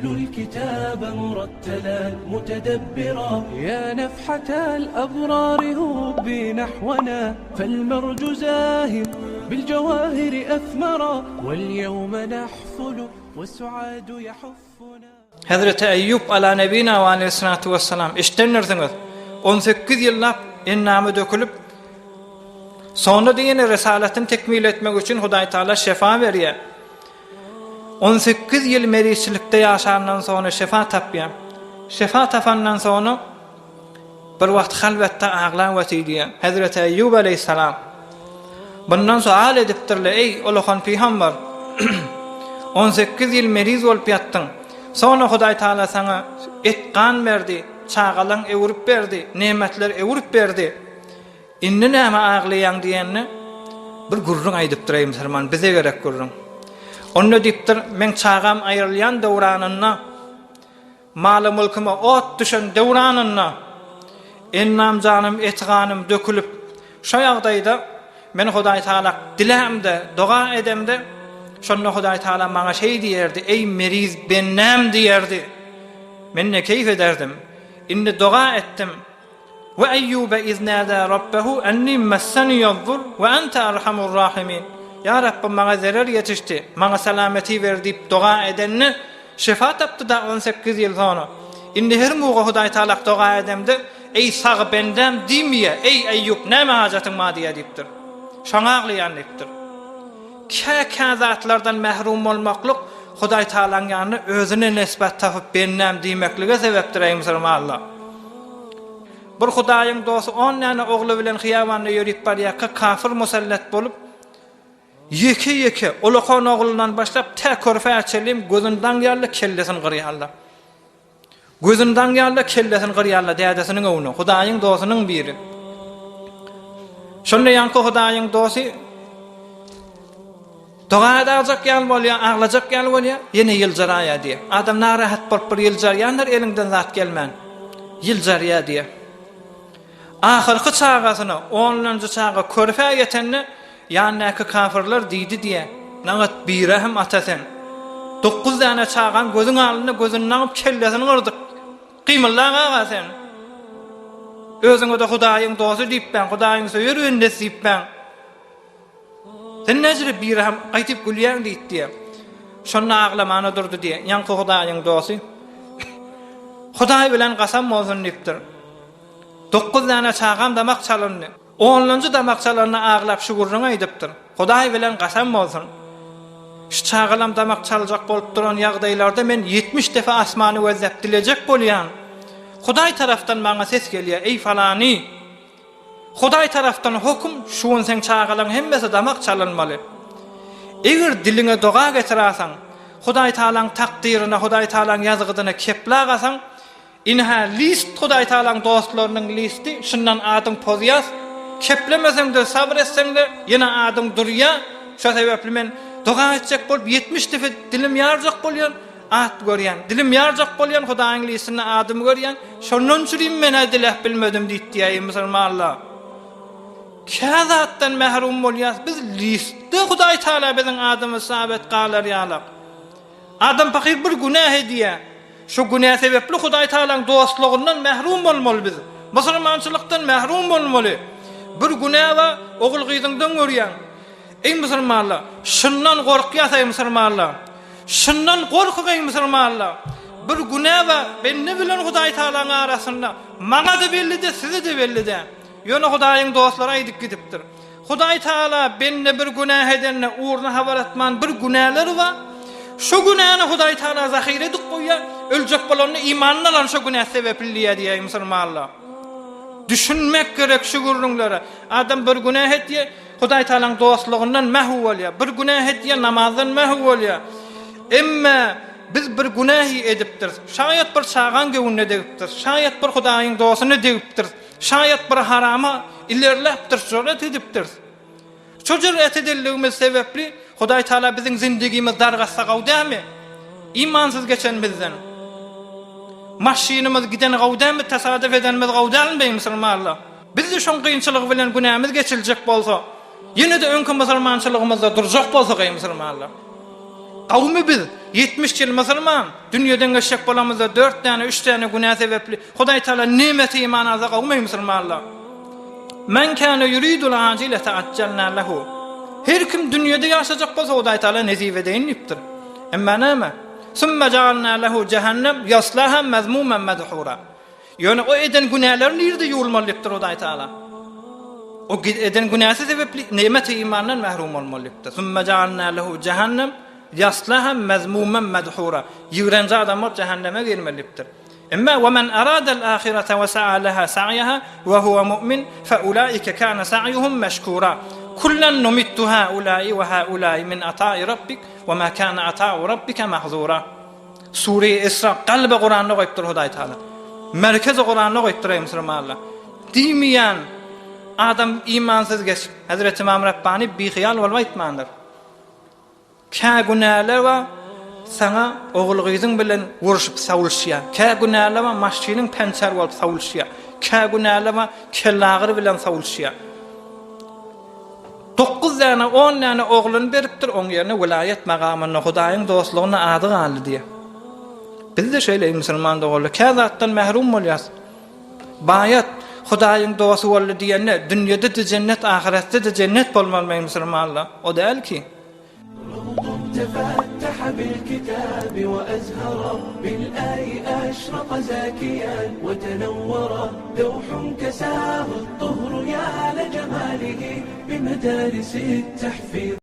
يتلو الكتاب مرتلا متدبرا يا نفحة الأبرار هبي نحونا فالمرج زاهر بالجواهر أثمرا واليوم نحفل والسعاد يحفنا. Hazreti Eyyub ala nebina ve aleyhissalatu vesselam iştenirdiňiz. 18 ýyllap ennamy dökülüp sonra diýene risalatyn tekmil etmek üçin Hudaý Taala şefa berýär. 18 ýyl meriçlikde ýaşandan sonra şefa tapýar. Şefa tapandan sonra bir wagt halwetde aglan wetýär. Hazreti Eyyub aleyhissalam bundan sual edipdirle, ey Olahan Peygamber 18 ýyl meriz bolup ýatdyň. Sonra Hudaý Taala sana et kan berdi, çağalan ewrip berdi, nemetler ewrip berdi. Inni näme aglaýan diýenni bir gurrun aýdypdyr ey musulman, bize gerek gurrun. Onu diýipdir, men çağam aýrylýan döwranyna, maly mulkyma ot düşen döwranyna, ennam janym etganym dökülüp, şo ýagdaýda men Hudaý Taala dilämde, doga edemde, şonda Hudaý Taala maňa şey diýerdi, ey meriz bennem diýerdi. Men ne keyf ederdim. Inni doga etdim. Ve Eyyube iznada rabbahu anni massani yadhur ve ente arhamur rahimin. Ya Rabbim maňa zarar ýetişdi, maňa salameti berdi diýip doga edenni şefa tapdy da 18 ýyl sonra. Indi her muga Hudaý Taala doga edemdi, ey sag bendem diýmeye, ey Eyyub näme hajatyň ma diýipdir. Şoňa aglaýan diýipdir. Kazatlardan mahrum olmaklyk Hudaý Taalaň ýanyna özüne nisbat tapyp bennem diýmeklige sebepdir ey musulmanlar. Bir Hudaýyň dosy 10 näne ogly bilen hyýawanda ýörip barýar, kafir musallat bolup yeke Olahan oglundan başlap tä körfäçelim gözünden ýaly kellesini gyrýarlar. Gözünden ýaly kellesini gyrýarlar dädesiniň öwüne. Hudaýyň dosynyň biri. Şonda ýanky Hudaýyň dosy doga edajak ýal bolýar, aglajak ýal bolýar, ýene ýyljarýa diýär. Adam narahat bolup bir ýyljarýandyr, elinden zat gelmän. Ýyljarýa diýär. Ahyrky çağasyna, 10-njy çağa körfä ýetenni ýanyňky kafirler diýdi diýär. Nagat birahim atasen. 9 däne çağan gözüň aldyna gözünden alyp kellesini gyrdyk. Qymyllaga sen. Özüňe de Hudaýyň dosy diýip ben, Hudaýyň söýüründe diýip ben. Sen näjere birahim aýtyp gülýän diýdi. Şonda aglamana durdy diýär. Ýanky Hudaýyň dosy. Hudaý bilen gasam bolsun diýipdir. 9 däne çağam damak çalandy. 10-njy damak çalanyny aglap şu gurrun aýdypdyr. Hudaý bilen gasam bolsun. Şu çağalam damak çaljak bolup duran ýagdaýlarda men 70 defa asmany wezep dilejek bolýan. Hudaý tarafdan maňa ses gelýär, ey falany. Hudaý tarafdan hukum şuň sen çağalan hemmesi damak çalınmaly. Eger diline doga getirasan, Hudaý Taalaň takdirine, Hudaý Taalaň ýazgydyna keplagasan, inha list Hudaý Taalaň dostlarynyň listi, şundan adyň pozýas, keplemesen de sabr etsen de ýene adyň durýar. Şo sebäpli men doga etjek bolup 70 defa dilim ýarjak bolýan, at görýän. Dilim ýarjak bolýan Hudaýyň listine adymy görýän. Şondan çürim men edilep bilmedim diýdi ýa musulmanlar. Kazatdan mahrum bolýas, biz listde Hudaý Taala biziň adymy sabit galar ýalar. Adam pakir bir günah ediýär. Şu günah sebepli Hudaý Taalaň dostlugyndan mahrum bolmaly biz. Musulmançylykdan mahrum bolmaly. Bir günah we ogul gyzyňdan görýän. Ey musulmanlar, şundan gorkýas ey musulmanlar. Şundan gorkyk ey musulmanlar. Bir günah we benne bilen Hudaý Taalaň arasynda maňa da belli-de, size de belli-de. Ýöne Hudaýyň dostlary aýdyp gidipdir. Hudaý Taala benne bir günah edenne uğruna habar etman bir günahları var. Şu günahını Hudaý Taala zahire edip goýýar, öljek bolany imanly alan şu günah sebepli diýär musulmanlar. Düşünmek gerek şu gurrunlara. Adam bir günah etýär, Hudaý Taalaň dostlugyndan mahrum bolýar. Bir günah etýär, namazdan mahrum bolýar. Emma biz bir günahy edipdir. Şaýat bir çağan gewünde edipdir. Şaýat bir Hudaýyň dosyny edipdir. Şaýat bir harama ilerlepdir, şöret edipdir. Şu jüret edildigimiz sebepli Hudaý Taala biziň zindagimiz dargasy gawdamy? İmansyz geçen bizden. Maşinimiz giden gawdamy, tasadyf edenimiz gawdamy musulmanlar. Biz de şoň kynçylygy bilen günämiz geçiljek bolsa, ýene de öňkü musulmançylygymyzda durjak bolsa ey musulmanlar. Kavmi biz 70 yıl Müslüman, dünyadan geçecek bolamızda 4 tane 3 tane günah sebepli Hudaý Taala nimeti iman aza kavmi Müslümanlar. Men kana yuridul acile ta'ajjalna lehu. Her kim dünyada yaşayacak bolsa Hudaý Taala nezip edýänipdir. Emma näme? Summa ja'alna lehu cehennem yaslaha mazmuman madhura. Yani o eden günahlar nerede yolmalypdyr Hudaý Taala? O eden günahsy sebepli nimeti imandan mahrum bolmalypdyr. Summa ja'alna lehu cehennem yaslaha mazmuman madhura. Ýigrenji adamlar cehenneme girmelipdir. Emma ve men arada'l ahirete ve sa'a laha sa'yaha ve huve mu'min fe ulaika kana sa'yuhum meşkura. Kullan numittu haula'i ve haula'i min ata'i rabbik ve ma kana ata'u rabbika mahzura. Sure-i Isra qalbe Qur'an'da goýupdyr Hudaý Taala. Merkezi Qur'an'da goýupdyr musulmanlar. Diýmeýän adam imansyz geçip Hazreti İmam Rabbani bihiyal bolmaýtmandyr. Ka günahlar we sana oğulgyzyň bilen uruşup sawulşýa. Ka günahlar we maşynyň pençer bolup sawulşýa. Ka günahlar we kellagır bilen sawulşýa. 9 tane 10 tane oğlun beripdir, oň ýerine vilayet magamyna Hudaýyň dostlugyna ady galdy diýe. Biz de şeýle musulman dogly kazatdan mahrum bolýas. Bayat Hudaýyň dosty boldy diýende dünýede de cennet, ahiretde de cennet bolmaly musulmanlar. O däl ki. تفتح بالكتاب وأزهر بالآي أشرق زاكيا وتنور لوح كساه الطهر يا لجماله بمدارس التحفيظ